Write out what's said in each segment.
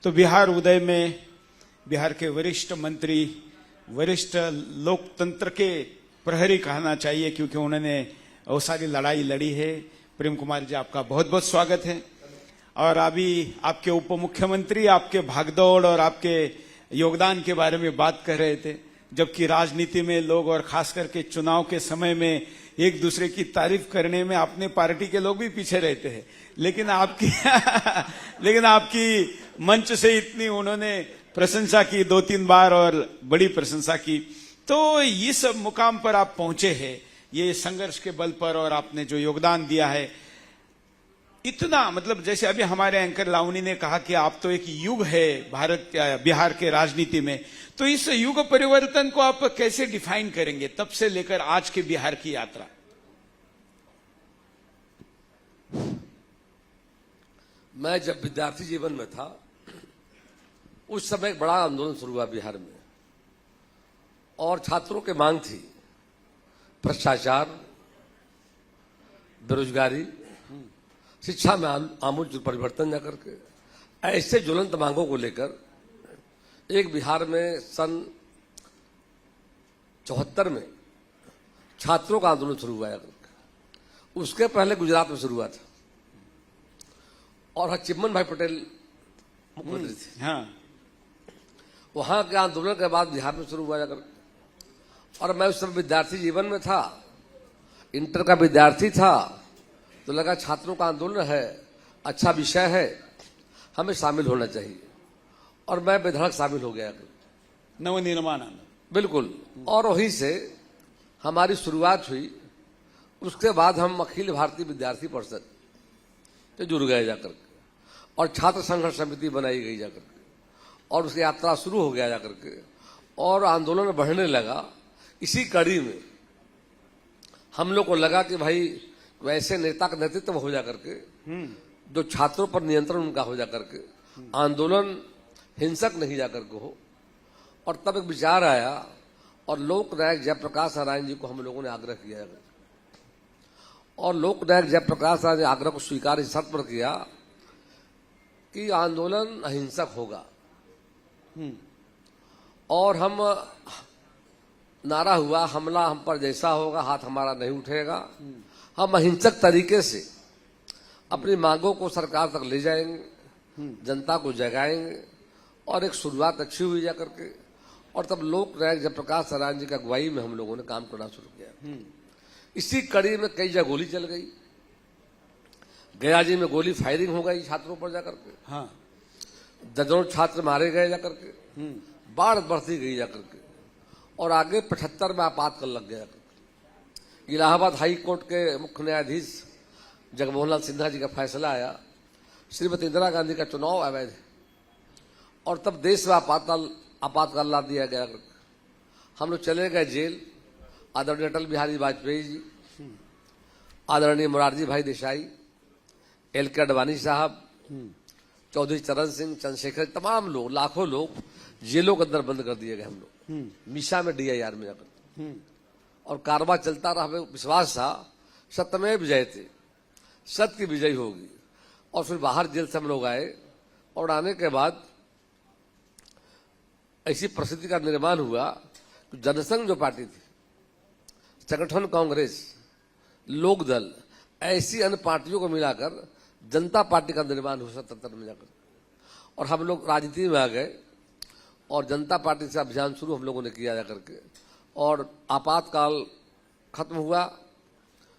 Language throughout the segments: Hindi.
तो बिहार उदय में बिहार के वरिष्ठ मंत्री, वरिष्ठ लोकतंत्र के प्रहरी कहना चाहिए, क्योंकि उन्होंने वो सारी लड़ाई लड़ी है। प्रेम कुमार जी, आपका बहुत बहुत स्वागत है। और अभी आपके उप मुख्यमंत्री आपके भागदौड़ और आपके योगदान के बारे में बात कर रहे थे, जबकि राजनीति में लोग और खास करके चुनाव के समय में एक दूसरे की तारीफ करने में अपने पार्टी के लोग भी पीछे रहते हैं, लेकिन आपकी मंच से इतनी उन्होंने प्रशंसा की 2-3 बार और बड़ी प्रशंसा की। तो इस मुकाम पर आप पहुंचे हैं ये संघर्ष के बल पर, और आपने जो योगदान दिया है इतना, मतलब जैसे अभी हमारे एंकर लावनी ने कहा कि आप तो एक युग है बिहार के राजनीति में, तो इस युग परिवर्तन को आप कैसे डिफाइन करेंगे तब से लेकर आज के बिहार की यात्रा? मैं जब विद्यार्थी जीवन में था उस समय एक बड़ा आंदोलन शुरू हुआ बिहार में, और छात्रों की मांग थी भ्रष्टाचार, बेरोजगारी, शिक्षा में आमूल परिवर्तन न करके ऐसे ज्वलंत मांगों को लेकर एक बिहार में सन 74 में छात्रों का आंदोलन शुरू हुआ। उसके पहले गुजरात में शुरू हुआ था, और चिमन भाई पटेल मुख्यमंत्री थे। हाँ। वहां के आंदोलन के बाद बिहार में शुरू हुआ जाकर, और मैं उस समय विद्यार्थी जीवन में था, इंटर का विद्यार्थी था, तो लगा छात्रों का आंदोलन है, अच्छा विषय है, हमें शामिल होना चाहिए, और मैं बेधड़क शामिल हो गया नवनिर्माण। बिल्कुल। और वहीं से हमारी शुरुआत हुई। उसके बाद हम अखिल भारतीय विद्यार्थी परिषद से जुड़ गए जाकर के, और छात्र संघर्ष समिति बनाई गई जाकर के, और उसकी यात्रा शुरू हो गया जाकर के, और आंदोलन बढ़ने लगा। इसी कड़ी में हम लोग को लगा कि भाई वैसे नेता का नेतृत्व हो जाकर के, जो छात्रों पर नियंत्रण उनका हो जाकर के, आंदोलन हिंसक नहीं जाकर के हो। और तब एक विचार आया, और लोक नायक जयप्रकाश नारायण जी को हम लोगों ने आग्रह किया, और लोक नायक जयप्रकाश नारायण जी आग्रह को स्वीकार इस शर्त पर किया कि आंदोलन अहिंसक होगा, और हम नारा हुआ, हमला हम पर जैसा होगा हाथ हमारा नहीं उठेगा। हम अहिंसक तरीके से अपनी मांगों को सरकार तक ले जाएंगे, जनता को जगाएंगे, और एक शुरुआत अच्छी हुई जाकर के। और तब लोक नायक जयप्रकाश नारायण जी की अगुवाई में हम लोगों ने काम करना शुरू किया। इसी कड़ी में कई जगह गोली चल गई। गया जी में गोली फायरिंग हो गई छात्रों पर जाकर के। हाँ। दर्जनों छात्र मारे गए जाकर के, बाढ़ बढ़ती गई जाकर के, और आगे 75 में आपातकाल लग गया। इलाहाबाद हाई कोर्ट के मुख्य न्यायाधीश जगमोहन लाल सिन्हा जी का फैसला आया, श्रीमती इंदिरा गांधी का चुनाव अवैध है, और तब देश में आपातकाल ला दिया गया। हम लोग चले गए जेल। आदरणीय अटल बिहारी वाजपेयी जी, आदरणीय मोरारजी भाई देसाई, LK आडवाणी साहब, चौधरी चरण सिंह, चंद्रशेखर, तमाम लोग, लाखों लोग जेलों के अंदर बंद कर दिए गए। हम लोग मीशा में DIR में जाकर, और कारवां चलता रहा। हमें विश्वास था सत्यमेव जयते, सत्य की विजय होगी। और फिर बाहर जेल से हम लोग आए, और आने के बाद ऐसी परिस्थिति का निर्माण हुआ कि जनसंघ जो पार्टी थी, संगठन कांग्रेस, लोकदल, ऐसी अन्य पार्टियों को मिलाकर जनता पार्टी का निर्माण हुआ 77 में जाकर, और हम लोग राजनीति में आ गए, और जनता पार्टी से अभियान शुरू हम लोगों ने किया जाकर के, और आपातकाल खत्म हुआ।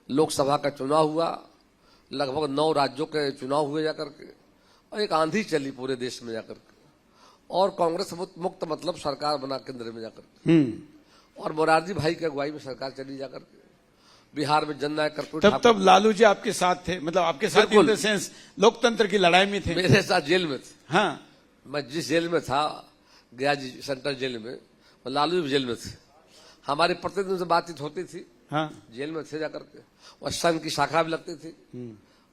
लोकसभा का चुनाव हुआ, लगभग 9 राज्यों के चुनाव हुए जाकर के, और एक आंधी चली पूरे देश में जाकर के, और कांग्रेस मुक्त मतलब सरकार बना केंद्र में जाकर के, और मोरारजी भाई की अगुवाई में सरकार चली जाकर के। बिहार में जननायक कर्पूरी तब लालू जी आपके साथ थे, मतलब आपके साथ इन द सेंस लोकतंत्र की लड़ाई में थे? मेरे साथ जेल में थे। हाँ। मैं जिस जेल में था, गया जी सेंट्रल जेल में, लालू जी जेल में थे। हमारी प्रतिदिन से बातचीत होती थी। हाँ। जेल में थे जाकर के, और संघ की शाखा भी लगती थी।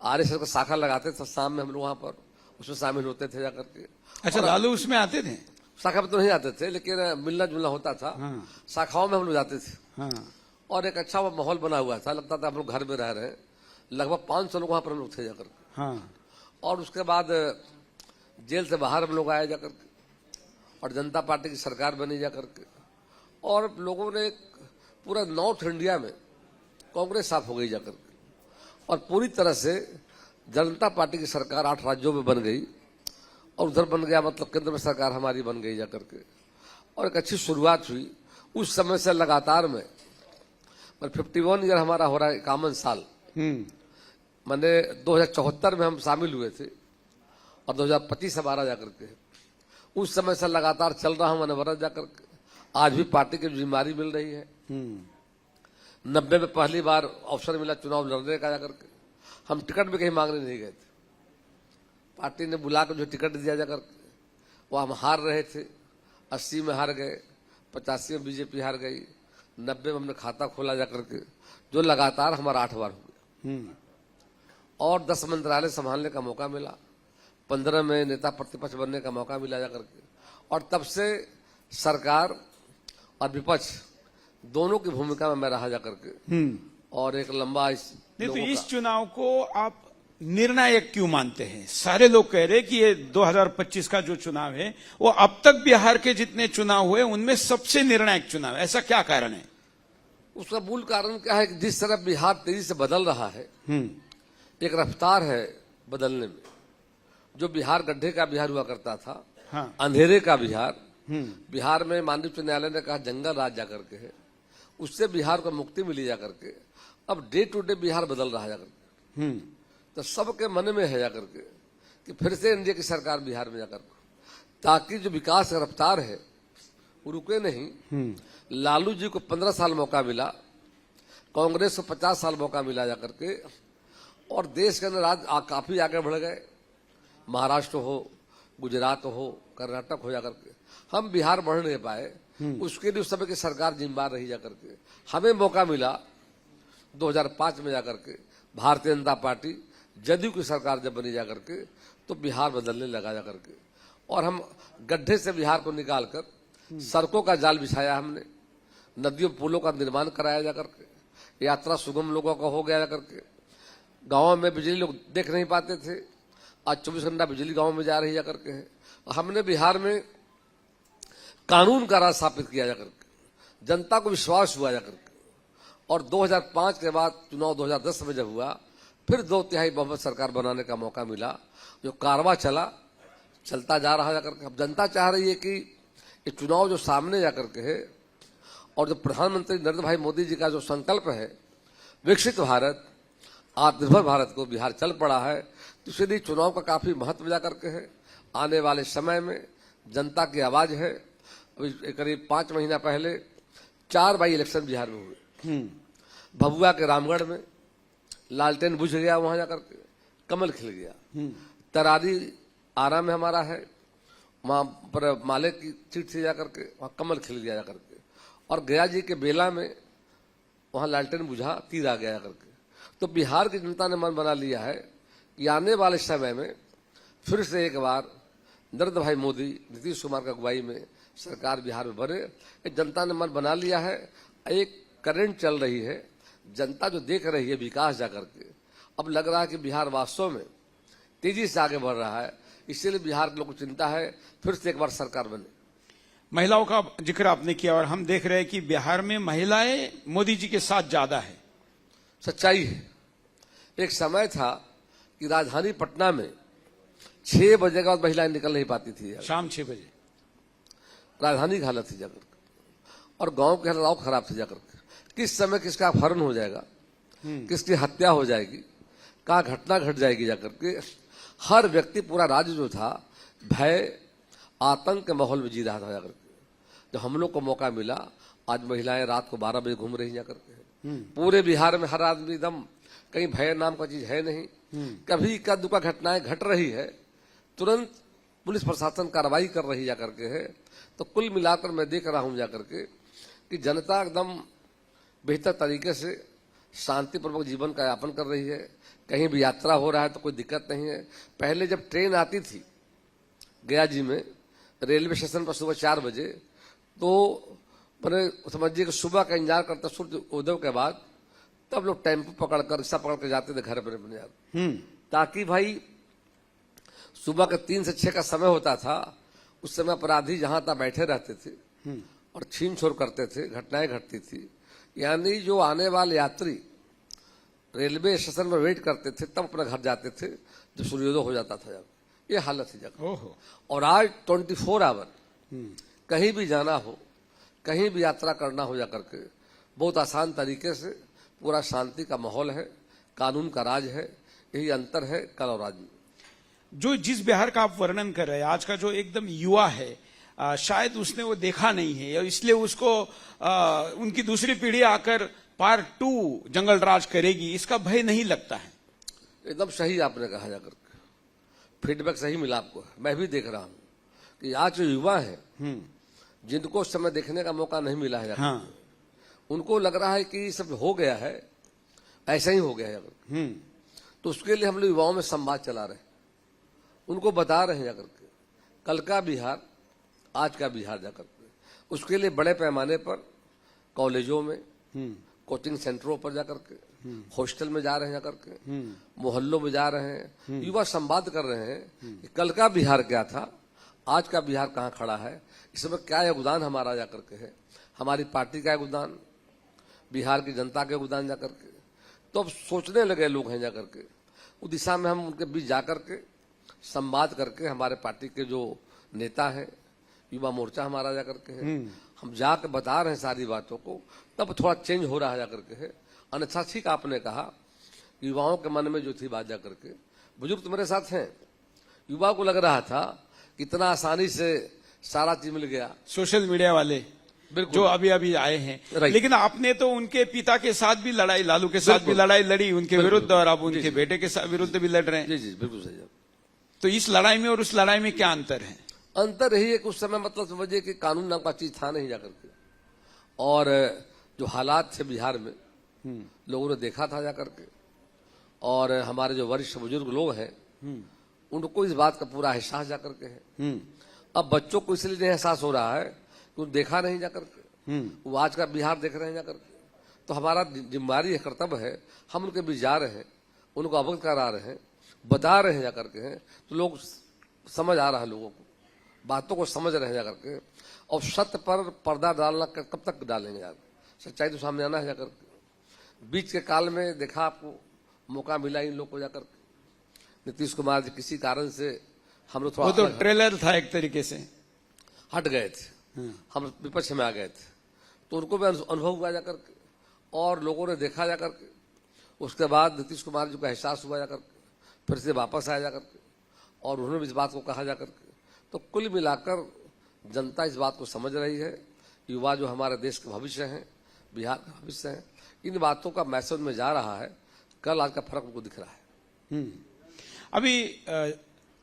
RSS का शाखा लगाते थे शाम में, हम लोग वहां पर उसमें शामिल होते थे जाकर के। अच्छा, लालू उसमें आते थे? शाखा में तो नहीं आते थे, लेकिन मिलना जुलना होता था। हाँ। शाखाओं में हम लोग जाते थे। हाँ। और एक अच्छा माहौल बना हुआ था, लगता था हम लोग घर में रह रहे हैं। लगभग 500 लोग वहां पर हम लोग थे जाकर। हाँ। और उसके बाद जेल से बाहर हम लोग आए जा करके, और जनता पार्टी की सरकार बनी जा करके, और लोगों ने पूरा नॉर्थ इंडिया में कांग्रेस साफ हो गई जा करके, और पूरी तरह से जनता पार्टी की सरकार 8 राज्यों में बन गई, और उधर बन गया मतलब केंद्र में सरकार हमारी बन गई जा करके, और एक अच्छी शुरुआत हुई। उस समय से लगातार में 51 ईयर हमारा हो रहा है, 51 साल। मैंने 2074 में हम शामिल हुए थे और 2025 हमारा जाकर के, उस समय से लगातार चल रहा हूं मैंने वरस जाकर के। आज भी पार्टी की जिम्मेदारी मिल रही है। 90 में पहली बार अवसर मिला चुनाव लड़ने का जाकर के, हम टिकट भी कहीं मांगने नहीं गए थे, पार्टी ने बुला कर जो टिकट दिया जाकर के, वो हम हार रहे थे। 80 में हार गए, 85 में बीजेपी हार गई, 90 में हमने खाता खोला जाकर के, जो लगातार हमारा 8 बार हो गया, और 10 मंत्रालय संभालने का मौका मिला, 15 में नेता प्रतिपक्ष बनने का मौका मिला जाकर के, और तब से सरकार और विपक्ष दोनों की भूमिका में मैं रहा जाकर के, और एक लंबा नहीं तो इस चुनाव को आप निर्णायक क्यों मानते हैं? सारे लोग कह रहे हैं कि ये 2025 का जो चुनाव है वो अब तक बिहार के जितने चुनाव हुए उनमें सबसे निर्णायक चुनाव, ऐसा क्या कारण है? उसका मूल कारण क्या है कि जिस तरह बिहार तेजी से बदल रहा है, एक रफ्तार है बदलने में। जो बिहार गड्ढे का बिहार हुआ करता था, हाँ। अंधेरे का बिहार, बिहार में माननीय उच्च न्यायालय ने कहा जंगल राज जाकर के है, उससे बिहार को मुक्ति मिली जाकर के, अब डे टू डे बिहार बदल रहा है जाकर के। तो सबके मन में है जाकर के कि फिर से एनडीए की सरकार बिहार में जाकर, ताकि जो विकास का रफ्तार है वो रुके नहीं। लालू जी को 15 साल मौका मिला, कांग्रेस को 50 साल मौका मिला जाकर के, और देश के अंदर आज काफी आगे बढ़ गए। महाराष्ट्र हो, गुजरात हो, कर्नाटक हो जाकर के, हम बिहार बढ़ नहीं पाए। उसके लिए उस समय की सरकार जिम्मेदार रही जाकर के। हमें मौका मिला 2005 में जाकर के, भारतीय जनता पार्टी जदयू की सरकार जब बनी जाकर के, तो बिहार बदलने लगा जाकर के, और हम गड्ढे से बिहार को निकालकर सड़कों का जाल बिछाया हमने, नदियों पुलों का निर्माण कराया जाकर के, यात्रा सुगम लोगों का हो गया जाकर के। गाँव में बिजली लोग देख नहीं पाते थे, आज 24 घंटा बिजली गाँव में जा रही जाकर के है। हमने बिहार में कानून का राज स्थापित किया जाकर के, जनता को विश्वास हुआ जाकर के, और 2005 के बाद चुनाव 2010 में जब हुआ, फिर 2/3 बहुमत सरकार बनाने का मौका मिला। जो कारवा चलता जा रहा जाकर के, अब जनता चाह रही है कि ये चुनाव जो सामने जाकर के है, और जो प्रधानमंत्री नरेंद्र भाई मोदी जी का जो संकल्प है विकसित भारत, आत्मनिर्भर भारत को बिहार चल पड़ा है, तो इसलिए चुनाव का काफी महत्व जाकर के है। आने वाले समय में जनता की आवाज है। अभी करीब 5 महीना पहले 4 बाई इलेक्शन बिहार में हुए। भभुआ के रामगढ़ में लालटेन बुझ गया, वहां जाकर के कमल खिल गया। तरारी आरा में हमारा है, वहां पर माले की सीट से जाकर के वहां कमल खिल गया जाकर के, और गया जी के बेला में वहां लालटेन बुझा, तीर आ गया जाकर के। तो बिहार की जनता ने मन बना लिया है कि आने वाले समय में फिर से एक बार नरेंद्र भाई मोदी, नीतीश कुमार की अगुवाई में सरकार बिहार में बने। जनता ने मन बना लिया है। एक करंट चल रही है, जनता जो देख रही है विकास जाकर के, अब लग रहा है कि बिहार वास्तव में तेजी से आगे बढ़ रहा है। इसीलिए बिहार के लोगों को चिंता है फिर से एक बार सरकार बने। महिलाओं का जिक्र आपने किया, और हम देख रहे हैं कि बिहार में महिलाएं मोदी जी के साथ ज्यादा है। सच्चाई है। एक समय था कि राजधानी पटना में 6 बजे के बाद महिलाएं निकल नहीं पाती थी, शाम 6 बजे राजधानी की हालत थी जाकर के, और गांव की हालत और खराब थी जाकर के। किस समय किसका अपहरण हो जाएगा, किसकी हत्या हो जाएगी, कहाँ घटना घट जाएगी जाकर के, हर व्यक्ति, पूरा राज्य जो था भय आतंक के माहौल में जी रहा था जाकर के। जब हम लोग को मौका मिला, आज महिलाएं रात को 12 बजे घूम रही जाकर के। पूरे बिहार में हर आदमी एकदम, कहीं भय नाम का चीज है नहीं। कभी का दुखा घटनाएं घट रही है, तुरंत पुलिस प्रशासन कार्रवाई कर रही जाकर के है। तो कुल मिलाकर मैं देख रहा हूं जाकर के कि जनता एकदम बेहतर तरीके से शांतिपूर्वक जीवन का यापन कर रही है। कहीं भी यात्रा हो रहा है तो कोई दिक्कत नहीं है। पहले जब ट्रेन आती थी गया जी में रेलवे स्टेशन पर सुबह 4 बजे, तो मैंने समझिए कि सुबह का इंतजार करते सूर्य उदय के बाद, तब लोग टेम्पो पकड़कर, रिक्शा पकड़ कर जाते थे घर पर अपने, ताकि भाई सुबह के 3 से 6 का समय होता था, उस समय अपराधी जहां तक बैठे रहते थे और छीन छोड़ करते थे, घटनाएं घटती थी। यानी जो आने वाले यात्री रेलवे स्टेशन में वेट करते थे तब अपने घर जाते थे जब सूर्योदय हो जाता था। जब ये हालत थी जगह। और आज 24 आवर कहीं भी जाना हो, कहीं भी यात्रा करना हो जा करके बहुत आसान तरीके से, पूरा शांति का माहौल है, कानून का राज है। यही अंतर है कल और आज में। जो जिस बिहार का आप वर्णन कर रहे हैं, आज का जो एकदम युवा है, शायद उसने वो देखा नहीं है, और इसलिए उसको उनकी दूसरी पीढ़ी आकर पार्ट 2 जंगल राज करेगी, इसका भय नहीं लगता है। एकदम सही आपने कहा जाकर के, फीडबैक सही मिला आपको। मैं भी देख रहा हूं कि आज जो युवा है जिनको उस समय देखने का मौका नहीं मिला है, हाँ। उनको लग रहा है कि सब हो गया है, ऐसा ही हो गया है। तो उसके लिए हम लोग युवाओं में संवाद चला रहे हैं, उनको बता रहे हैं जाकर के कल का बिहार, आज का बिहार जाकर के। उसके लिए बड़े पैमाने पर कॉलेजों में, कोचिंग सेंटरों पर जाकर के, हॉस्टल में जा रहे हैं जाकर के, मोहल्लों में जा रहे हैं, युवा संवाद कर रहे हैं कि कल का बिहार क्या था, आज का बिहार कहाँ खड़ा है, इसमें क्या योगदान हमारा जाकर के है, हमारी पार्टी का योगदान, बिहार की जनता का योगदान जाकर के। तो अब सोचने लगे लोग हैं जाकर के, उस दिशा में हम उनके बीच जाकर के संवाद करके, हमारे पार्टी के जो नेता हैं, युवा मोर्चा हमारा जाकर के है, हम जाकर बता रहे हैं सारी बातों को, तब थोड़ा चेंज हो रहा है जाकर के है। अन्यथा ठीक आपने कहा, युवाओं के मन में जो थी बात जाकर के, बुजुर्ग तो मेरे साथ हैं, युवा को लग रहा था इतना आसानी से सारा चीज मिल गया। सोशल मीडिया वाले जो अभी अभी आए हैं, लेकिन आपने तो उनके पिता के साथ भी लड़ाई, लालू के साथ भी लड़ाई लड़ी उनके विरुद्ध, और अब उनके बेटे के विरुद्ध भी लड़ रहे हैं। जी जी बिल्कुल सही है। तो इस लड़ाई में और उस लड़ाई में क्या अंतर है? अंतर यही है कि उस समय मतलब समझिए कि कानून नाम का चीज था नहीं जाकर के, और जो हालात थे बिहार में लोगों ने देखा था जाकर के, और हमारे जो वरिष्ठ बुजुर्ग लोग हैं उनको इस बात का पूरा एहसास जाकर के है। अब बच्चों को इसलिए नहीं एहसास हो रहा है कि देखा नहीं जाकर के, वो आज का बिहार देख रहे हैं जाकर के। तो हमारा जिम्मेदारी है, कर्तव्य है, हम उनके बीच जा रहे हैं, उनको अवगत करा रहे हैं, बता रहे हैं जाकर के हैं, तो लोग समझ आ रहा है, लोगों को बातों को समझ रहे हैं जाकर के। और सत्य पर पर्दा डालना कब तक डालेंगे यार, सच्चाई तो सामने आना है जाकर के। बीच के काल में देखा आपको मौका मिला इन लोग को जाकर के, नीतीश कुमार जी किसी कारण से हम लोग थोड़ा, वो तो ट्रेलर था एक तरीके से, हट गए थे, हम विपक्ष में आ गए थे, तो उनको भी अनुभव हुआ जाकर के, और लोगों ने देखा जाकर के। उसके बाद नीतीश कुमार जी को एहसास हुआ जाकर के, फिर से वापस आया जाकर के, और उन्होंने भी इस बात को कहा जाकर के। तो कुल मिलाकर जनता इस बात को समझ रही है, युवा जो हमारे देश के भविष्य हैं, बिहार का भविष्य है, इन बातों का मैसेज में जा रहा है। कल आज का फर्क उनको दिख रहा है। अभी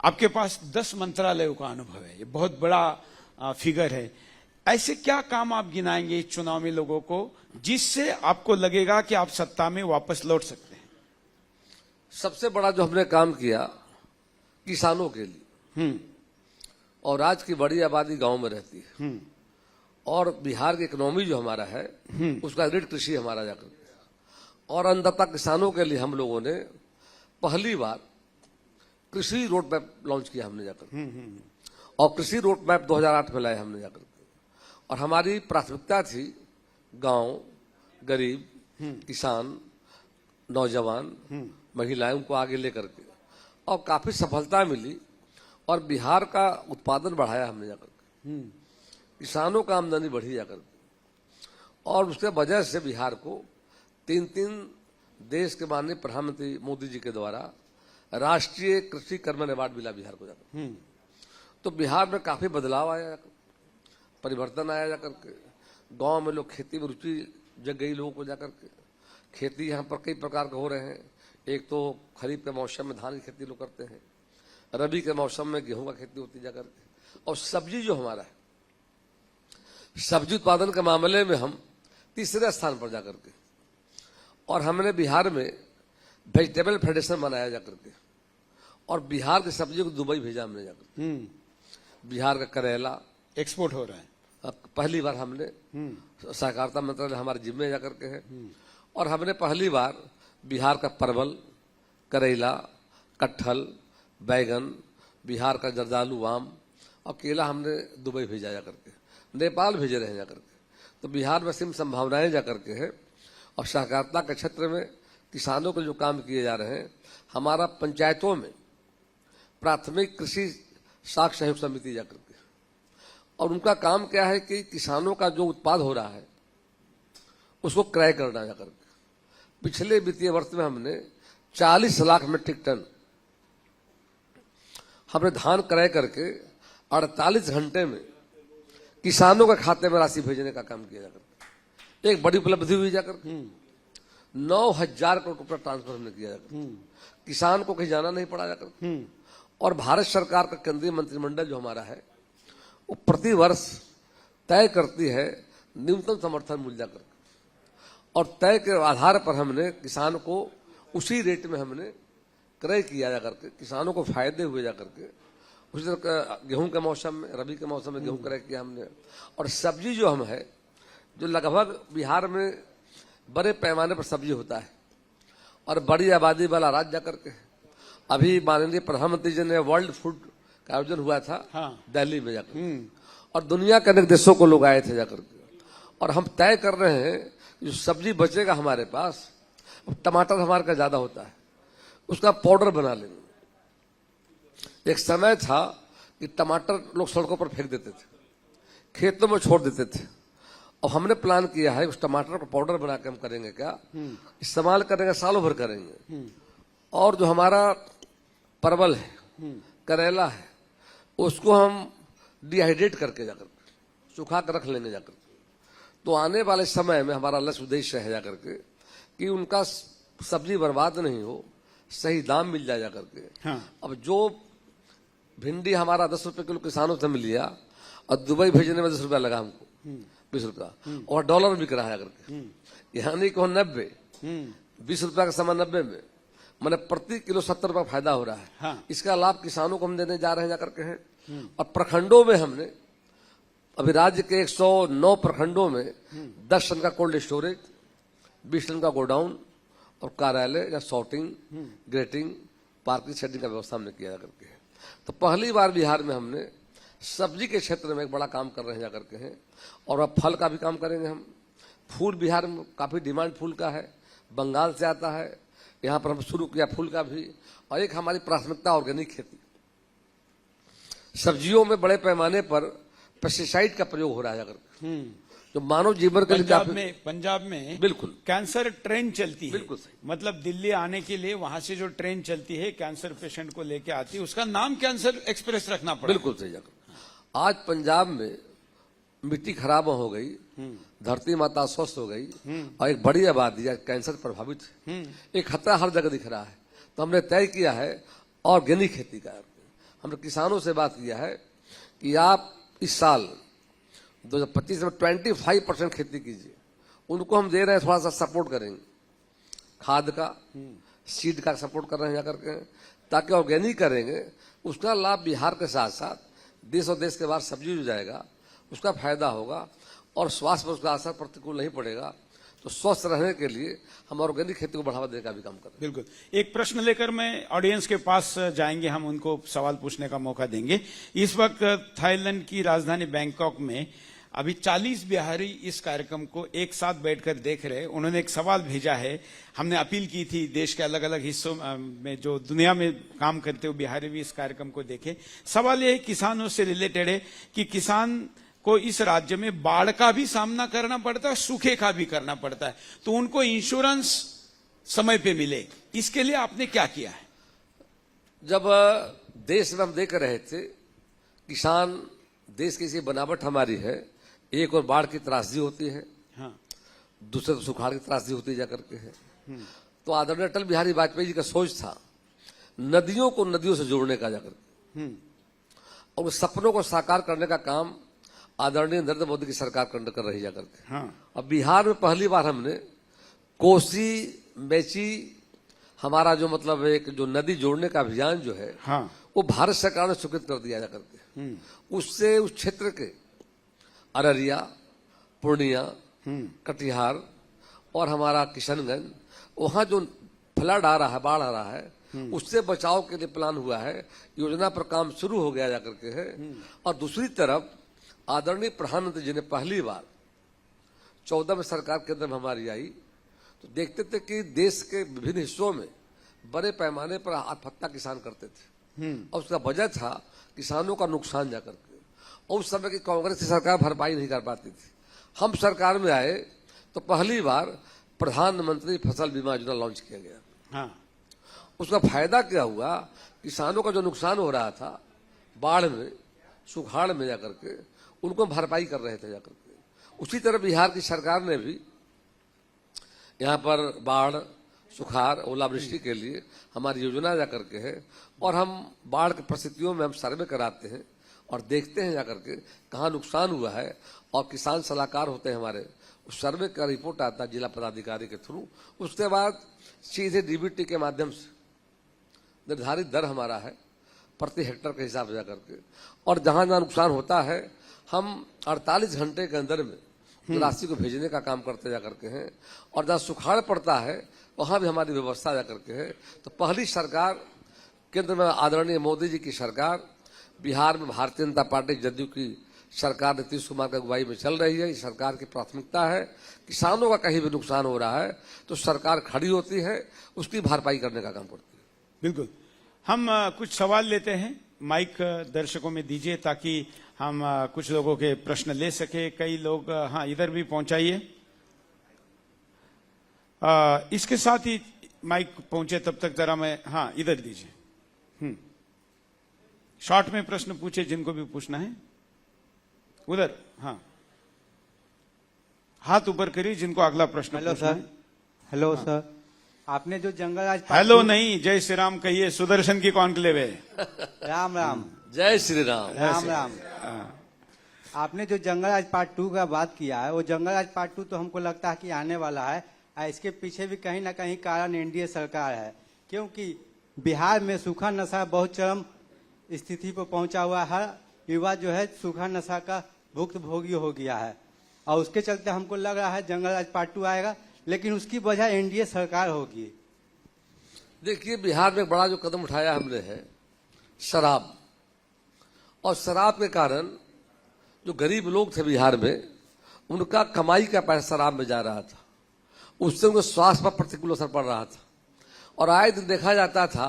आपके पास 10 मंत्रालयों का अनुभव है, ये बहुत बड़ा फिगर है। ऐसे क्या काम आप गिनाएंगे इस चुनाव में लोगों को, जिससे आपको लगेगा कि आप सत्ता में वापस लौट सकते हैं? सबसे बड़ा जो हमने काम किया किसानों के लिए, और आज की बड़ी आबादी गांव में रहती है, और बिहार की इकोनॉमी जो हमारा है उसका रीढ़ कृषि हमारा जाकर, और अंततः किसानों के लिए हम लोगों ने पहली बार कृषि रोड मैप लॉन्च किया हमने जाकर, और कृषि रोड मैप 2008 में लाए हमने जाकर, और हमारी प्राथमिकता थी गांव, गरीब, किसान, नौजवान, महिलाएं, उनको आगे लेकर के, और काफी सफलता मिली, और बिहार का उत्पादन बढ़ाया हमने जाकर, किसानों का आमदनी बढ़ी जाकर, और उसके वजह से बिहार को 3 देश के माननीय प्रधानमंत्री मोदी जी के द्वारा राष्ट्रीय कृषि कर्मण अवार्ड मिला बिहार को जाकर। तो बिहार में काफी बदलाव आया, परिवर्तन आया जाकर के। गांव में लोग खेती में रुचि जग गई लोगों को जाकर के। खेती यहाँ पर कई प्रकार के हो रहे हैं। एक तो खरीफ के मौसम में धान की खेती लोग करते हैं, रबी के मौसम में गेहूं का खेती होती जाकर के, और सब्जी जो हमारा है, सब्जी उत्पादन के मामले में हम तीसरे स्थान पर जाकर के, और हमने बिहार में वेजिटेबल फेडरेशन बनाया जाकर के, और बिहार की सब्जी को दुबई भेजा हमने जाकर। बिहार का करेला एक्सपोर्ट हो रहा है, पहली बार हमने, सहकारिता मंत्रालय हमारे जिम्मे जाकर के है, और हमने पहली बार बिहार का परवल, करेला, कटहल, बैगन, बिहार का जर्दालू आम और केला हमने दुबई भेजा जा करके, नेपाल भेजे रहे जा करके। तो बिहार में सिम संभावनाएं जा करके है। और सहकारिता के क्षेत्र में किसानों के जो काम किए जा रहे हैं, हमारा पंचायतों में प्राथमिक कृषि साख सहयोग समिति जा करके, और उनका काम क्या है कि किसानों का जो उत्पाद हो रहा है उसको क्रय करना जा करके। पिछले वित्तीय वर्ष में हमने 40 लाख मीट्रिक टन हमने धान क्रय करके 48 घंटे में किसानों के खाते में राशि भेजने का काम किया जाकर, एक बड़ी उपलब्धि हुई जाकर। 9,000 करोड़ रुपया ट्रांसफर हमने किया जाकर, किसान को कहीं जाना नहीं पड़ा जाकर। और भारत सरकार का केंद्रीय मंत्रिमंडल जो हमारा है वो प्रति वर्ष तय करती है न्यूनतम समर्थन मूल्य जाकर, और तय के आधार पर हमने किसान को उसी रेट में हमने क्रय किया जा करके, किसानों को फायदे हुए जा करके। उसी तरह गेहूं के मौसम में, रबी के मौसम में गेहूं क्रय किया हमने। और सब्जी जो हम है, जो लगभग बिहार में बड़े पैमाने पर सब्जी होता है और बड़ी आबादी वाला राज्य जाकर के, अभी माननीय प्रधानमंत्री जी ने वर्ल्ड फूड का आयोजन हुआ था दिल्ली में जाकर, और दुनिया के अनेक देशों को लोग आए थे जाकर के। और हम तय कर रहे हैं जो सब्जी बचेगा हमारे पास, टमाटर हमारे का ज्यादा होता है, उसका पाउडर बना लेंगे। एक समय था कि टमाटर लोग सड़कों पर फेंक देते थे, खेतों में छोड़ देते थे, और हमने प्लान किया है उस टमाटर को पाउडर बना के हम करेंगे क्या, इस्तेमाल करेंगे, सालों भर करेंगे। और जो हमारा परवल है, करेला है, उसको हम डिहाइड्रेट करके जाकर सुखा कर रख लेंगे जाकर। तो आने वाले समय में हमारा लक्ष्य उद्देश्य है जाकर के कि उनका सब्जी बर्बाद नहीं हो, सही दाम मिल जाए जाकर के। अब जो भिंडी हमारा 10 रुपए किलो किसानों से मिल लिया, और दुबई भेजने में 10 रुपया लगा हमको, 20 रुपया, और डॉलर बिक रहा है करके, यानी कि 90, 20 रुपया का सामान 90 में, मैंने प्रति किलो 70 रुपया फायदा हो रहा है। इसका लाभ किसानों को हम देने जा रहे हैं जाकर के हैं। और प्रखंडों में हमने अभी राज्य के 109 प्रखंडों में 10 टन का कोल्ड स्टोरेज, 20 टन का गोडाउन और कार्यालय या सॉर्टिंग, ग्रेटिंग, पार्किंग, शेडिंग का व्यवस्था हमने किया करके है। तो पहली बार बिहार में हमने सब्जी के क्षेत्र में एक बड़ा काम कर रहे हैं जाकर के हैं। और अब फल का भी काम करेंगे हम। फूल बिहार में काफी डिमांड फूल का है, बंगाल से आता है, यहाँ पर हम शुरू किया फूल का भी। और एक हमारी प्राथमिकता ऑर्गेनिक खेती, सब्जियों में बड़े पैमाने पर पेस्टिसाइड का प्रयोग हो रहा है अगर, जो मानव जीवन के लिए पंजाब में बिल्कुल कैंसर ट्रेन चलती है। बिल्कुल सही। मतलब दिल्ली आने के लिए वहां से जो ट्रेन चलती है कैंसर पेशेंट को लेके आती है, उसका नाम कैंसर एक्सप्रेस रखना पड़ा। बिल्कुल सही जाकर। आज पंजाब में मिट्टी खराब हो गई, धरती माता स्वस्थ हो गई, और एक बड़ी आबादी कैंसर प्रभावित है। एक खतरा हर जगह दिख रहा है। तो हमने तय किया है ऑर्गेनिक खेती का। हमने किसानों से बात किया है कि आप इस साल 2025 में 25% खेती कीजिए। उनको हम दे रहे हैं, थोड़ा सा सपोर्ट करेंगे, खाद का, सीड का सपोर्ट कर रहे हैं जाकर के, ताकि ऑर्गेनिक करेंगे। उसका लाभ बिहार के साथ साथ देश और देश के बाहर सब्जी जो जाएगा उसका फायदा होगा, और स्वास्थ्य पर उसका असर प्रतिकूल नहीं पड़ेगा। तो स्वस्थ रहने के लिए हम ऑर्गेनिक खेती को बढ़ावा देने का भी काम कर रहे हैं। बिल्कुल। एक प्रश्न लेकर मैं ऑडियंस के पास जाएंगे, हम उनको सवाल पूछने का मौका देंगे। इस वक्त थाईलैंड की राजधानी बैंकॉक में अभी 40 बिहारी इस कार्यक्रम को एक साथ बैठकर देख रहे हैं। उन्होंने एक सवाल भेजा है। हमने अपील की थी देश के अलग अलग हिस्सों में जो दुनिया में काम करते हुए बिहारी भी इस कार्यक्रम को देखें। सवाल यह है, किसानों से रिलेटेड है कि किसान को इस राज्य में बाढ़ का भी सामना करना पड़ता है, सूखे का भी करना पड़ता है, तो उनको इंश्योरेंस समय पे मिले, इसके लिए आपने क्या किया है? जब देश में हम देख रहे थे किसान, देश की सी बनावट हमारी है, एक और बाढ़ की त्रासदी होती है, दूसरे तो सुखाड़ की त्रासदी होती जाकर के है। तो आदरणीय अटल बिहारी वाजपेयी जी का सोच था नदियों को नदियों से जोड़ने का जाकर, और उस सपनों को साकार करने का काम आदरणीय नरेंद्र मोदी की सरकार कर रही जाकर के। अब बिहार में पहली बार हमने कोसी मेची, हमारा जो मतलब एक जो नदी जोड़ने का अभियान जो है, वो भारत सरकार ने स्वीकृत कर दिया जाकर के। उससे उस क्षेत्र के अररिया, पूर्णिया, कटिहार और हमारा किशनगंज, वहां जो फ्लड आ रहा है, बाढ़ आ रहा है, उससे बचाव के लिए प्लान हुआ है, योजना पर काम शुरू हो गया जाकर के है। और दूसरी तरफ आदरणीय प्रधानमंत्री जी ने पहली बार 14 में सरकार केंद्र में हमारी आई तो देखते थे कि देश के विभिन्न हिस्सों में बड़े पैमाने पर आत्महत्या किसान करते थे और उसका वजह था किसानों का नुकसान जाकर के, और उस समय की कांग्रेस की सरकार भरपाई नहीं कर पाती थी। हम सरकार में आए तो पहली बार प्रधानमंत्री फसल बीमा योजना लॉन्च किया गया। हाँ। उसका फायदा क्या हुआ, किसानों का जो नुकसान हो रहा था बाढ़ में, सुखाड़ में जाकर के, उनको भरपाई कर रहे थे जाकर के। उसी तरह बिहार की सरकार ने भी यहाँ पर बाढ़, सुखाड़, ओलावृष्टि के लिए हमारी योजना जाकर के है, और हम बाढ़ की परिस्थितियों में हम सर्वे कराते हैं और देखते हैं जाकर के कहाँ नुकसान हुआ है, और किसान सलाहकार होते हैं हमारे, उस सर्वे का रिपोर्ट आता है जिला पदाधिकारी के थ्रू। उसके बाद सीधे डीबीटी के माध्यम से निर्धारित दर हमारा है प्रति हेक्टर के हिसाब से जाकर के, और जहां जहां नुकसान होता है हम 48 घंटे के अंदर में राशि को भेजने का काम करते जाकर के हैं, और जहां सुखाड़ पड़ता है वहां भी हमारी व्यवस्था जाकर के है। तो पहली सरकार केंद्र में आदरणीय मोदी जी की सरकार, बिहार में भारतीय जनता पार्टी जदयू की सरकार नीतीश कुमार की अगुवाई में चल रही है। इस सरकार की प्राथमिकता है किसानों का कहीं भी नुकसान हो रहा है तो सरकार खड़ी होती है, उसकी भरपाई करने का काम करती है। बिल्कुल। हम कुछ सवाल लेते हैं, माइक दर्शकों में दीजिए ताकि हम कुछ लोगों के प्रश्न ले सके। कई लोग, हाँ, इधर भी पहुंचाइए। इसके साथ ही माइक पहुंचे तब तक जरा मैं, हाँ, इधर दीजिए। शॉर्ट में प्रश्न पूछे जिनको भी पूछना है। उधर, हाँ, हाथ ऊपर करिए जिनको अगला प्रश्न पूछना है। हेलो सर, आपने जो जंगल आज हेलो नहीं, जय श्री राम कहिए, सुदर्शन की कॉन्क्लेव है। राम राम। जय श्री राम। राम राम। आपने जो जंगल राज पार्ट 2 का बात किया है, वो जंगल राज पार्ट 2 तो हमको लगता है कि आने वाला है। इसके पीछे भी कहीं ना कहीं कारण एनडीए सरकार है, क्योंकि बिहार में सूखा नशा बहुत चरम स्थिति पर पहुंचा हुआ है। युवा जो है सूखा नशा का भुक्तभोगी हो गया है, और उसके चलते हमको लग रहा है जंगल राज पार्ट 2 आएगा, लेकिन उसकी वजह एनडीए सरकार होगी। देखिए, बिहार में बड़ा जो कदम उठाया हमने है शराब, और शराब के कारण जो गरीब लोग थे बिहार में, उनका कमाई का पैसा शराब में जा रहा था, उससे उनके स्वास्थ्य पर प्रतिकूल असर पड़ रहा था। और आए दिन देखा जाता था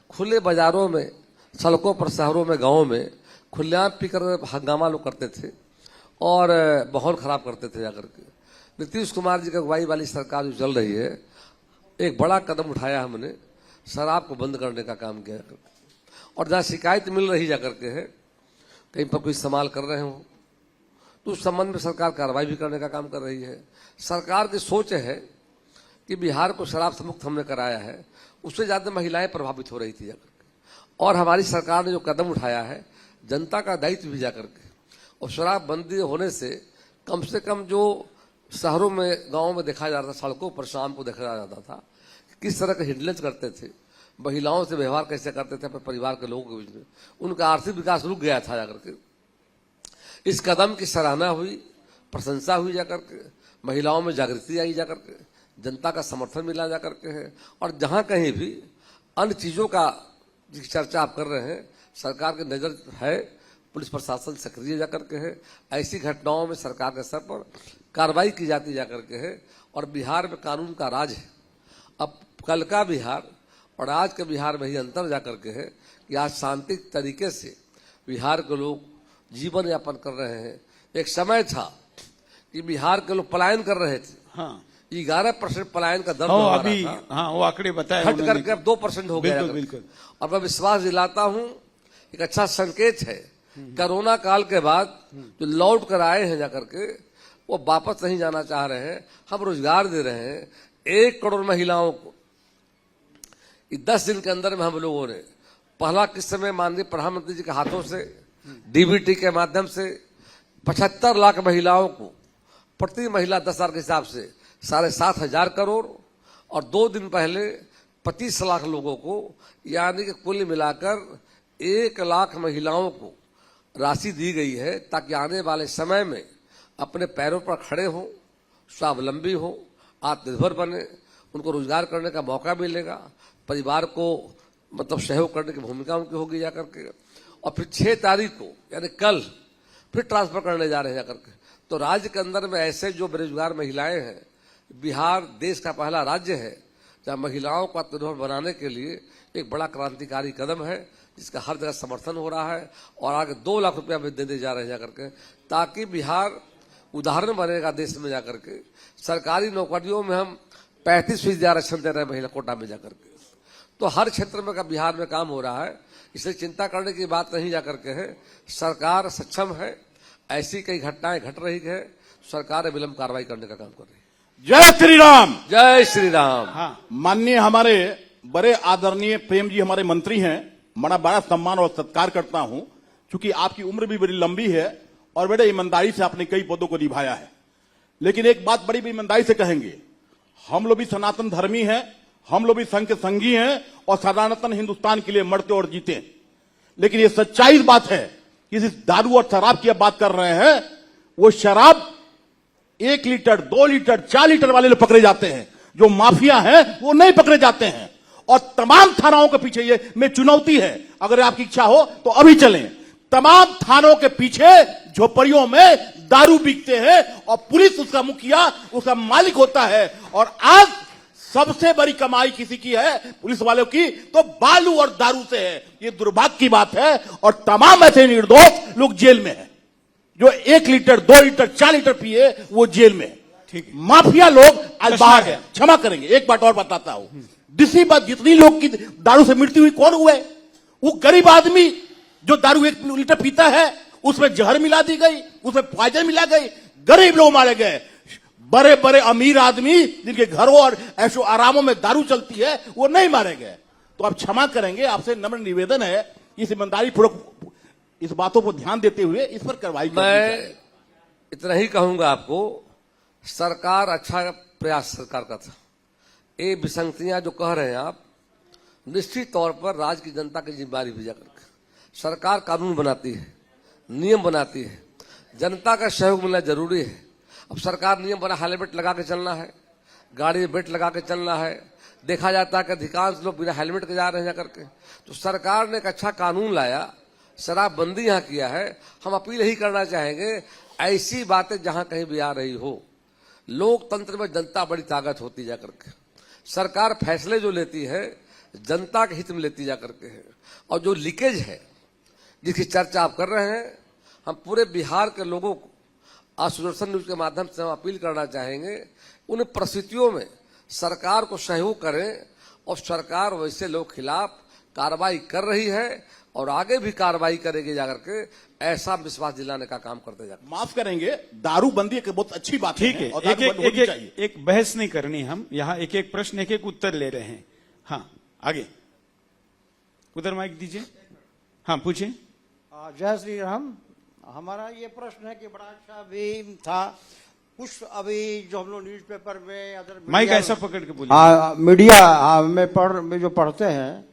खुले बाजारों में, सड़कों पर, शहरों में, गांवों में खुलेआम पीकर हंगामा लोग करते थे और माहौल खराब करते थे जाकर के। नीतीश कुमार जी की अगुवाई वाली सरकार जो चल रही है, एक बड़ा कदम उठाया हमने, शराब को बंद करने का काम किया। और जहाँ शिकायत मिल रही जाकर के है, कहीं पर कोई इस्तेमाल कर रहे हो तो उस संबंध में सरकार कार्रवाई भी करने का काम कर रही है। सरकार की सोच है कि बिहार को शराब से मुक्त हमने कराया है, उससे ज्यादा महिलाएं प्रभावित हो रही थी जाकर के, और हमारी सरकार ने जो कदम उठाया है, जनता का दायित्व भी जाकर के, और शराब बंदी होने से कम जो शहरों में, गांवों में देखा जा रहा था, सड़कों पर शाम को देखा जाता था किस तरह का हिडलेंस करते थे, महिलाओं से व्यवहार कैसे करते थे अपने परिवार के लोगों के बीच में, उनका आर्थिक विकास रुक गया था जाकर के। इस कदम की सराहना हुई, प्रशंसा हुई जाकर के, महिलाओं में जागृति आई जाकर के, जनता का समर्थन मिला जाकर के है। और जहां कहीं भी अन्य चीजों का जिसकी चर्चा आप कर रहे हैं, सरकार की नजर है, पुलिस प्रशासन सक्रिय जाकर के है, ऐसी घटनाओं में सरकार के स्तर पर कार्रवाई की जाती जाकर के है, और बिहार में कानून का राज है। अब कल का बिहार और आज के बिहार में ही अंतर जाकर के है कि आज शांतिक तरीके से बिहार के लोग जीवन यापन कर रहे हैं। एक समय था कि बिहार के लोग पलायन कर रहे थे, हाँ, 11% पलायन का दर अभी, हाँ, वो आंकड़े बताए, घट करके अब 2% हो गया। बिल्कुल। और मैं विश्वास दिलाता हूं, एक अच्छा संकेत है, कोरोना काल के बाद जो लौट कर आए हैं जाकर के, वो वापस नहीं जाना चाह रहे हैं। हम रोजगार दे रहे हैं 1 करोड़ महिलाओं को। 10 दिन के अंदर में हम लोगों ने पहला किस्त में माननीय प्रधानमंत्री जी के हाथों से डीबीटी के माध्यम से 75 लाख महिलाओं को प्रति महिला 10,000 के हिसाब से 7,500 करोड़, और 2 दिन पहले 25 लाख लोगों को, यानी कि कुल मिलाकर 1 लाख महिलाओं को राशि दी गई है, ताकि आने वाले समय में अपने पैरों पर खड़े हों, स्वावलंबी हों, आत्मनिर्भर बने, उनको रोजगार करने का मौका मिलेगा, परिवार को मतलब सहयोग करने की भूमिका उनकी होगी जाकर के। और फिर 6 तारीख को यानी कल फिर ट्रांसफर करने जा रहे हैं जाकर के। तो राज्य के अंदर में ऐसे जो बेरोजगार महिलाएं हैं, बिहार देश का पहला राज्य है जहाँ महिलाओं को आत्मनिर्भर बनाने के लिए एक बड़ा क्रांतिकारी कदम है, जिसका हर जगह समर्थन हो रहा है। और आगे 2 लाख रुपया भी देने जा रहे हैं जाकर के, ताकि बिहार उदाहरण बनेगा देश में जाकर के। सरकारी नौकरियों में हम 35% आरक्षण दे रहे हैं महिला कोटा में जाकर के। तो हर क्षेत्र में का बिहार में काम हो रहा है, इसलिए चिंता करने की बात नहीं जाकर के है। सरकार सक्षम है, ऐसी कई घटनाएं घट रही है, सरकार विलंब कार्रवाई करने का काम कर रही है। जय श्री राम। जय श्री राम। हाँ, माननीय हमारे बड़े आदरणीय प्रेम जी हमारे मंत्री हैं, बड़ा सम्मान और सत्कार करता हूं, क्योंकि आपकी उम्र भी बड़ी लंबी है और बड़े ईमानदारी से आपने कई पदों को निभाया है। लेकिन एक बात बड़ी ईमानदारी से कहेंगे, हम लोग भी सनातन धर्मी हैं, हम लोग भी संघ के संगी हैं और सनातन हिंदुस्तान के लिए मरते और जीते। लेकिन ये सच्चाई बात है कि इस दारू और शराब की बात कर रहे हैं, वो शराब 1 लीटर 2 लीटर 4 लीटर वाले लोग पकड़े जाते हैं, जो माफिया हैं वो नहीं पकड़े जाते हैं। और तमाम थानाओं के पीछे ये में चुनौती है, अगर आपकी इच्छा हो तो अभी चलें। तमाम थानों के पीछे झोपड़ियों में दारू बिकते हैं और पुलिस उसका मुखिया उसका मालिक होता है। और आज सबसे बड़ी कमाई किसी की है, पुलिस वालों की, तो बालू और दारू से है। ये दुर्भाग्य की बात है। और तमाम ऐसे निर्दोष लोग जेल में हैं, जो 1 लीटर 2 लीटर 4 लीटर पिए वो जेल में है। ठीक है। माफिया लोग आज बाहर है। क्षमा करेंगे, एक बात और बताता हूं। दूसरी बात, जितनी लोग की दारू से मृत्यु हुई कौन हुए? वो गरीब आदमी जो दारू 1 लीटर पीता है, उसमें जहर मिला दी गई, उसमें पॉइजन मिला गई, गरीब लोग मारे गए। बड़े बड़े अमीर आदमी जिनके घरों और ऐशो आरामों में दारू चलती है, वो नहीं मारे गए। तो आप क्षमा करेंगे, आपसे नम्र निवेदन है, इस ईमानदारी पूर्वक इस बातों पर ध्यान देते हुए इस पर कार्रवाई करनी चाहिए। मैं इतना ही कहूंगा आपको, सरकार अच्छा प्रयास सरकार का था। ये विसंगतियां जो कह रहे हैं आप, निश्चित तौर पर राज्य की जनता की जिम्मेदारी भी जाकर सरकार कानून बनाती है, नियम बनाती है, जनता का सहयोग मिलना जरूरी है। अब सरकार नियम बना, हेलमेट लगा के चलना है, गाड़ी में बेल्ट लगा के चलना है। देखा जाता है कि अधिकांश लोग बिना हेलमेट के जा रहे हैं जाकर के। तो सरकार ने एक अच्छा कानून लाया, शराबबंदी यहाँ किया है। हम अपील यही करना चाहेंगे, ऐसी बातें जहां कहीं भी आ रही हो, लोकतंत्र में जनता बड़ी ताकत होती जाकर के। सरकार फैसले जो लेती है जनता के हित में लेती जाकर के है। और जो लीकेज है जिसकी चर्चा आप कर रहे हैं, हम पूरे बिहार के लोगों को आज सुदर्शन न्यूज के माध्यम से हम अपील करना चाहेंगे, उन परिस्थितियों में सरकार को सहयोग करें। और सरकार वैसे लोग खिलाफ कार्रवाई कर रही है और आगे भी कार्रवाई करेगी जाकर के, ऐसा विश्वास दिलाने का काम करते जाकर। माफ करेंगे, दारूबंदी एक बहुत अच्छी बात ठीक है। और एक दारू बंद होनी चाहिए। एक बहस नहीं करनी, हम यहाँ एक एक प्रश्न एक एक उत्तर ले रहे हैं। हाँ, आगे उधर माइक दीजिए। हाँ, पूछिए। जय श्री राम। हमारा ये प्रश्न है कि बड़ा अच्छा भी था कुछ अभी जो हम लोग न्यूज़पेपर में अदर माइक ऐसा पकड़ के बोलिए। मीडिया में जो पढ़ते हैं,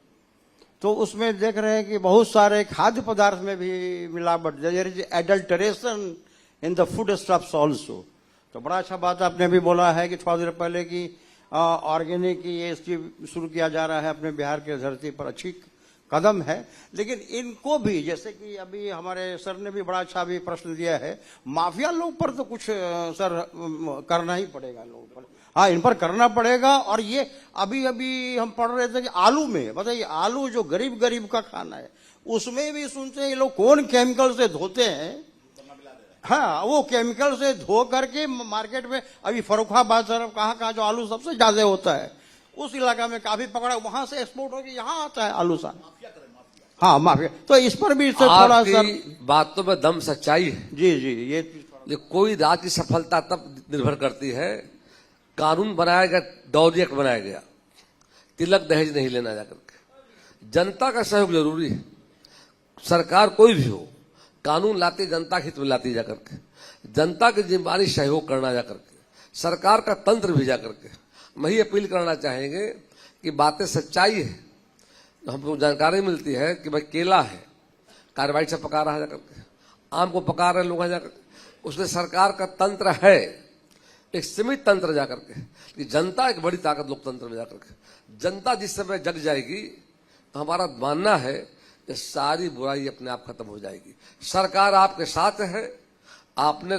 तो उसमें देख रहे हैं कि बहुत सारे खाद्य पदार्थ में भी मिलावट, there is adulteration in the food stuffs also. तो बड़ा अच्छा बात आपने भी बोला है कि थोड़ा देर पहले की ऑर्गेनिक ये शुरू किया जा रहा है अपने बिहार की धरती पर, अच्छी कदम है। लेकिन इनको भी, जैसे कि अभी हमारे सर ने भी बड़ा अच्छा भी प्रश्न दिया है, माफिया लोग पर तो कुछ सर करना ही पड़ेगा लोगों पर। हाँ, इन पर करना पड़ेगा। और ये अभी अभी हम पढ़ रहे थे कि आलू में, बताइए, आलू जो गरीब का खाना है, उसमें भी सुनते हैं ये लोग कौन केमिकल से धोते हैं। हाँ, वो केमिकल से धो करके मार्केट में, अभी फर्रुखाबाद तरफ कहाँ जो आलू सबसे ज्यादा होता है, उस इलाका में काफी पकड़ा, वहां से एक्सपोर्ट होकर यहाँ आता है आलू सा। हाँ, माफिया। तो इस पर भी थोड़ा सा बातों में दम सच्चाई है। जी जी, ये कोई राज्य की सफलता तब निर्भर करती है, कानून बनाया गया, डॉरी एक्ट बनाया गया, तिलक दहेज नहीं लेना जाकर के। जनता का सहयोग जरूरी है। सरकार कोई भी हो, कानून लाती जनता के हित में लाती जाकर के। जनता की जिम्मेदारी सहयोग करना जाकर के, सरकार का तंत्र भी जाकर के। वही अपील करना चाहेंगे कि बातें सच्चाई है। हमको जानकारी मिलती है कि भाई केला है, कार्रवाई से पका रहा है जाकर के, आम को पका रहे लोग जाकर के, उसमें सरकार का तंत्र है, एक सीमित तंत्र जाकर के। कि जनता एक बड़ी ताकत लोकतंत्र में जाकर के, जनता जिस समय जग जाएगी, हमारा मानना है कि सारी बुराई अपने आप खत्म हो जाएगी। सरकार आपके साथ है, आपने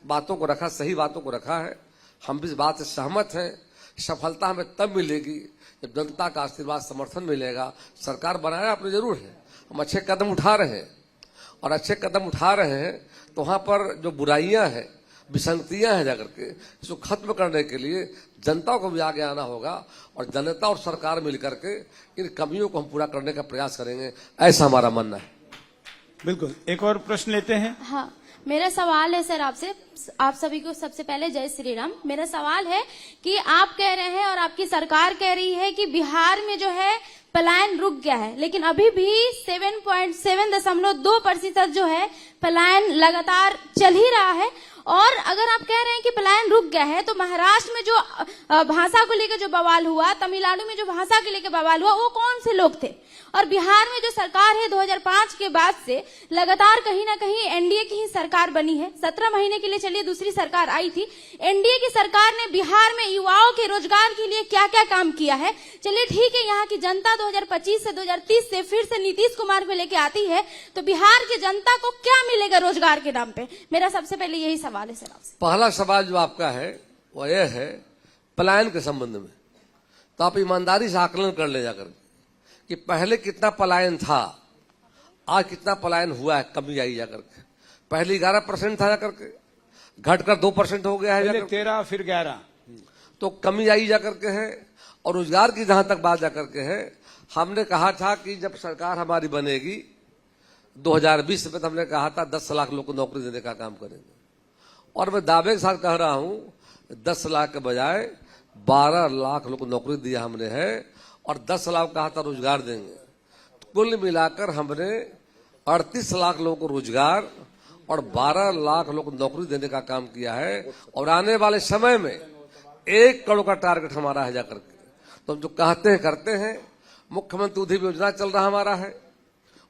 बातों को रखा, सही बातों को रखा है, हम भी इस बात से सहमत हैं। सफलता हमें तब मिलेगी जब जनता का आशीर्वाद समर्थन मिलेगा। सरकार बनाया आपने जरूर है, हम अच्छे कदम उठा रहे हैं, और अच्छे कदम उठा रहे हैं तो वहां पर जो बुराइयां हैं, विसंगतियां हैं जाकर के, इसको खत्म करने के लिए जनता को भी आगे आना होगा, और जनता और सरकार मिलकर के इन कमियों को हम पूरा करने का प्रयास करेंगे, ऐसा हमारा मानना है। बिल्कुल, एक और प्रश्न लेते हैं। हाँ, मेरा सवाल है सर आपसे, आप सभी को सबसे पहले जय श्री राम। मेरा सवाल है कि आप कह रहे हैं और आपकी सरकार कह रही है कि बिहार में जो है पलायन रुक गया है, लेकिन अभी भी 7.2% जो है पलायन लगातार चल ही रहा है। और अगर आप कह रहे हैं कि पलायन रुक गया है, तो महाराष्ट्र में जो भाषा को लेकर जो बवाल हुआ, तमिलनाडु में जो भाषा को लेकर बवाल हुआ, वो कौन से लोग थे? और बिहार में जो सरकार है 2005 के बाद से लगातार कहीं ना कहीं एनडीए की ही सरकार बनी है। 17 महीने के लिए चलिए दूसरी सरकार आई थी। एनडीए की सरकार ने बिहार में युवाओं के रोजगार के लिए क्या क्या काम किया है? चलिए ठीक है, यहाँ की जनता 2025 से 2030 से फिर से नीतीश कुमार को लेके आती है, तो बिहार की जनता को क्या मिलेगा रोजगार के नाम पे? मेरा सबसे पहले यही सवाल है सर आपसे। पहला सवाल जो आपका है वो यह है पलायन के संबंध में, तो आप ईमानदारी से आकलन कर ले जाकर कि पहले कितना पलायन था, आज कितना पलायन हुआ है, कमी आई जाकर के। पहले 11% था जाकर के, घटकर 2% हो गया है, पहले 13 फिर 11, तो कमी आई जाकर के है। और रोजगार की जहां तक बात जाकर के है, हमने कहा था कि जब सरकार हमारी बनेगी 2020 में, तो हमने कहा था 10 लाख लोग को नौकरी देने का काम करेंगे, और मैं दावे के साथ कह रहा हूं 10 लाख के बजाय 12 लाख लोग को नौकरी दिया हमने है, और 10 लाख कहा था रोजगार देंगे। तो कुल मिलाकर हमने 38 लाख लोगों को रोजगार और 12 लाख लोगों को नौकरी देने का काम किया है। और आने वाले समय में 1 करोड़ का टारगेट हमारा है जाकर के। तो हम जो कहते हैं करते हैं। मुख्यमंत्री उद्यम योजना चल रहा हमारा है,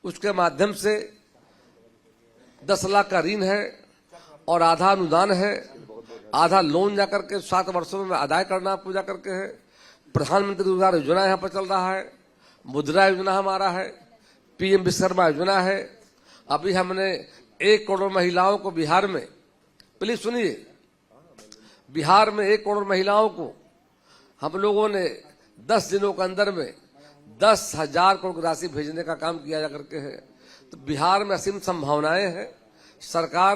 उसके माध्यम से 10 लाख का ऋण है और आधा अनुदान है, आधा लोन जाकर के 7 वर्षों में अदा करना आपको जाकर के है। प्रधानमंत्री रोजगार योजना यहाँ पर चल रहा है, मुद्रा योजना हमारा है, पीएम विश्वकर्मा योजना है। अभी हमने 1 करोड़ महिलाओं को बिहार में, प्लीज सुनिए, बिहार में 1 करोड़ महिलाओं को हम लोगों ने 10 दिनों के अंदर में 10,000 करोड़ की राशि भेजने का काम किया जाकर के है। तो बिहार में असीम संभावनाएं हैं। सरकार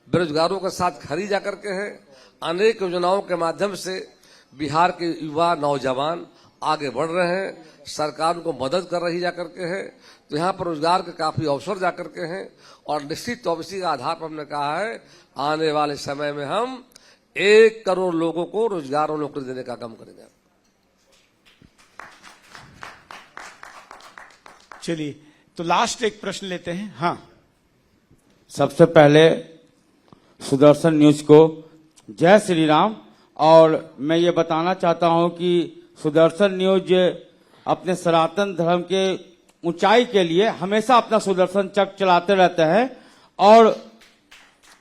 बेरोजगारों के साथ खड़ी जाकर के है। अनेक योजनाओं के माध्यम से बिहार के युवा नौजवान आगे बढ़ रहे हैं, सरकार उनको मदद कर रही जाकर के है। तो यहाँ पर रोजगार के काफी अवसर जाकर के हैं, और निश्चित तौर के आधार पर हमने कहा है आने वाले समय में हम 1 करोड़ लोगों को रोजगार और नौकरी देने का काम करेंगे। चलिए, तो लास्ट एक प्रश्न लेते हैं। हाँ, सबसे पहले सुदर्शन न्यूज को जय श्री राम। और मैं ये बताना चाहता हूं कि सुदर्शन न्यूज अपने सनातन धर्म के ऊंचाई के लिए हमेशा अपना सुदर्शन चक्र चलाते रहते हैं। और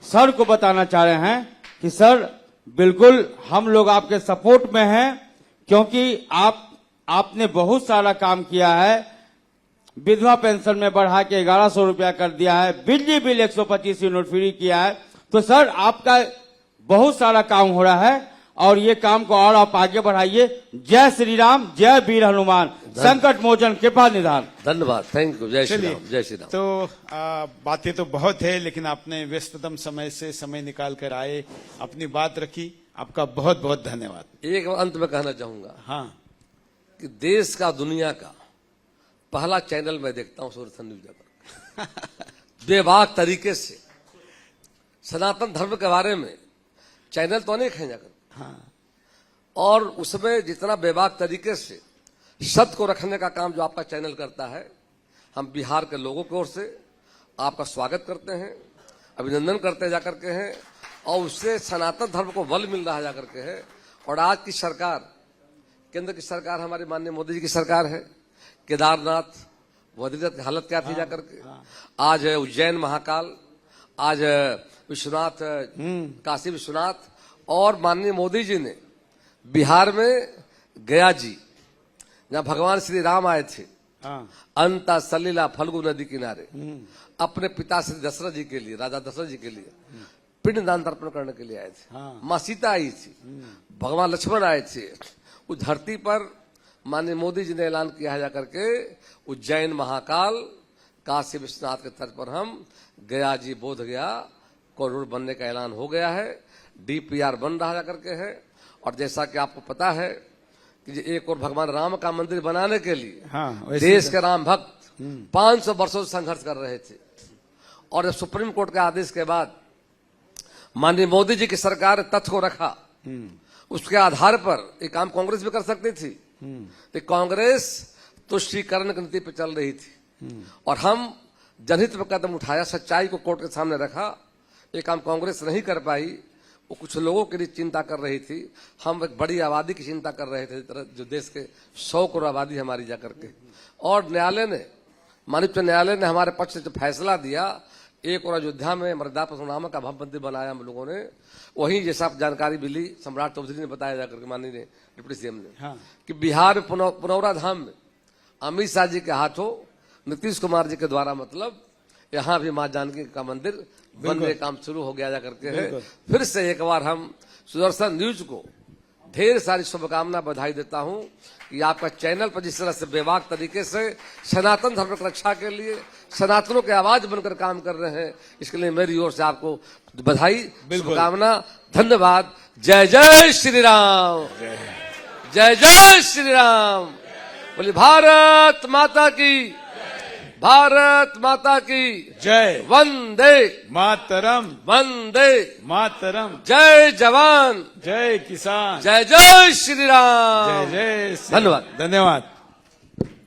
सर को बताना चाह रहे हैं कि सर बिल्कुल हम लोग आपके सपोर्ट में हैं, क्योंकि आपने बहुत सारा काम किया है। विधवा पेंशन में बढ़ा के 1100 रुपया कर दिया है, बिजली बिल 125 यूनिट फ्री किया है। तो सर आपका बहुत सारा काम हो रहा है, और ये काम को और आप आगे बढ़ाइए। जय श्री राम, जय वीर हनुमान, संकट मोचन कृपा निधान। धन्यवाद, थैंक यू, जय श्री चलिए, राम, जय श्री राम। तो बातें तो बहुत है, लेकिन आपने व्यस्ततम समय से समय निकाल कर आए, अपनी बात रखी, आपका बहुत बहुत धन्यवाद। एक अंत में कहना चाहूंगा हाँ, कि देश का, दुनिया का पहला चैनल मैं देखता हूं सुदर्शन न्यूज पर। बेबाक तरीके से सनातन धर्म के बारे में चैनल तो अनेक हैं जाकर, हाँ, और उसमें जितना बेबाक तरीके से सत्य को रखने का काम जो आपका चैनल करता है, हम बिहार के लोगों की ओर से आपका स्वागत करते हैं, अभिनंदन करते जाकर के हैं। और उससे सनातन धर्म को बल मिल रहा जाकर के है। और आज की सरकार, केंद्र की सरकार, हमारे माननीय मोदी जी की सरकार है। केदारनाथ, बद्रीनाथ की हालत क्या थी जाकर के, आज उज्जैन महाकाल, आज विश्वनाथ, काशी विश्वनाथ। और माननीय मोदी जी ने बिहार में गया जी, जहां भगवान श्री राम आए थे, हाँ। अंता सलीला फल्गु नदी किनारे अपने पिता श्री दशरथ जी के लिए, राजा दशरथ जी के लिए पिंड दान तर्पण करने के लिए आए थे। हाँ। माँ सीता आई थी, भगवान लक्ष्मण आए थे। उस धरती पर माननीय मोदी जी ने ऐलान किया है जाकर के उज्जैन महाकाल काशी विश्वनाथ के तर्ज पर हम गया जी बोध गया कॉरिडोर बनने का ऐलान हो गया है। डीपीआर बन रहा जाकर के है। और जैसा कि आपको पता है कि एक और भगवान राम का मंदिर बनाने के लिए हाँ, वैसे देश के राम भक्त 500 वर्षों से संघर्ष कर रहे थे। और सुप्रीम कोर्ट के आदेश के बाद माननीय मोदी जी की सरकार ने तथ्य को रखा, उसके आधार पर एक काम कांग्रेस भी कर सकती थी। तो कांग्रेस तुष्टीकरण की नीति पर चल रही थी और हम जनहित में कदम उठाया, सच्चाई को कोर्ट के सामने रखा। ये काम कांग्रेस नहीं कर पाई, वो कुछ लोगों के लिए चिंता कर रही थी। हम एक बड़ी आबादी की चिंता कर रहे थे, जो देश के 100 करोड़ आबादी हमारी जाकर के। और न्यायालय ने, माननीय उच्च न्यायालय ने हमारे पक्ष से जो फैसला दिया, एक और अयोध्या में मर्यादा पुरुषोत्तम का भव्य मंदिर बनाया हम लोगों ने। वहीं जैसा जानकारी मिली, सम्राट चौधरी ने बताया जाकर के माननीय डिप्टी सीएम ने, हाँ। कि बिहार में पुनौरा धाम में अमित शाह जी के हाथों, नीतीश कुमार जी के द्वारा, मतलब यहाँ भी माँ जानकी का मंदिर बनने का काम शुरू हो गया जा करके है। फिर से एक बार हम सुदर्शन न्यूज को ढेर सारी शुभकामना बधाई देता हूं कि आपका चैनल पर जिस तरह से बेबाक तरीके से सनातन धर्म की रक्षा के लिए सनातनों के आवाज बनकर काम कर रहे हैं, इसके लिए मेरी ओर से आपको बधाई, शुभकामना, धन्यवाद। जय जय श्री राम, जय जय श्री राम। बोले भारत माता की, भारत माता की जय। वंदे मातरम, वंदे मातरम। जय जवान, जय किसान, जय जय श्री राम। जय जय श्री- धन्यवाद। धन्यवाद।